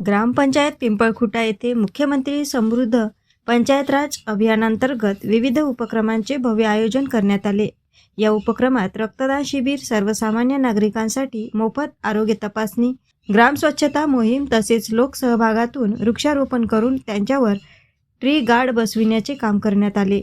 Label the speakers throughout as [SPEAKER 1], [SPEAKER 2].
[SPEAKER 1] ग्रामपंचायत पिंपळखुटा येथे मुख्यमंत्री समृद्ध पंचायत राज अभियानांतर्गत विविध उपक्रमांचे भव्य आयोजन करण्यात आले। या उपक्रमात रक्तदान शिबिर, सर्वसामान्य नागरिकांसाठी मोफत आरोग्य तपासणी, ग्राम स्वच्छता मोहीम तसेच लोकसहभागातून वृक्षारोपण करून त्यांच्यावर ट्री गार्ड बसविण्याचे काम करण्यात आले।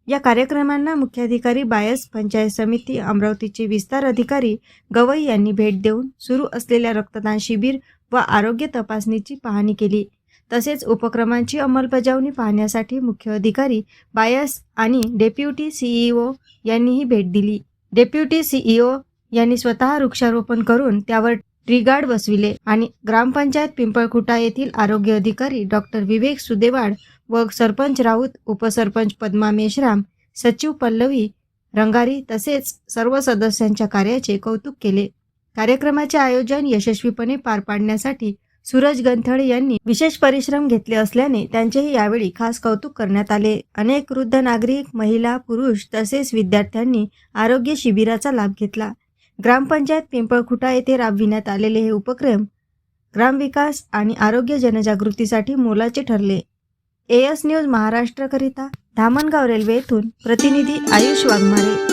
[SPEAKER 1] या कार्यक्रमांना मुख्याधिकारी बायस, पंचायत समिती अमरावतीचे विस्तार अधिकारी गवई यांनी भेट देऊन सुरू असलेल्या रक्तदान शिबिर व आरोग्य तपासणीची पाहणी केली। तसेच उपक्रमांची अंमलबजावणी पाहण्यासाठी मुख्य अधिकारी बायस आणि डेप्युटी सीईओ यांनीही भेट दिली। डेप्युटी सीईओ यांनी स्वतः वृक्षारोपण करून त्यावर ट्री गार्ड बसविले आणि ग्रामपंचायत पिंपळखुटा येथील आरोग्य अधिकारी डॉक्टर विवेक सुदेवाड व सरपंच राऊत, उपसरपंच पद्मा मेश्राम, सचिव पल्लवी रंगारी तसेच सर्व सदस्यांच्या कार्याचे कौतुक केले। कार्यक्रमाचे आयोजन यशस्वीपणे पार पाडण्यासाठी सूरज गंथळे यांनी विशेष परिश्रम घेतले असल्याने त्यांचेही यावेळी खास कौतुक करण्यात आले। अनेक वृद्ध नागरिक, महिला, पुरुष तसेच विद्यार्थ्यांनी आरोग्य शिबिराचा लाभ घेतला। ग्रामपंचायत पिंपळखुटा येथे राबविण्यात आलेले हे उपक्रम ग्रामविकास आणि आरोग्य जनजागृतीसाठी मोलाचे ठरले। AS न्यूज महाराष्ट्र करिता धामणगाव रेल्वे येथून प्रतिनिधी आयुष वाघमारे।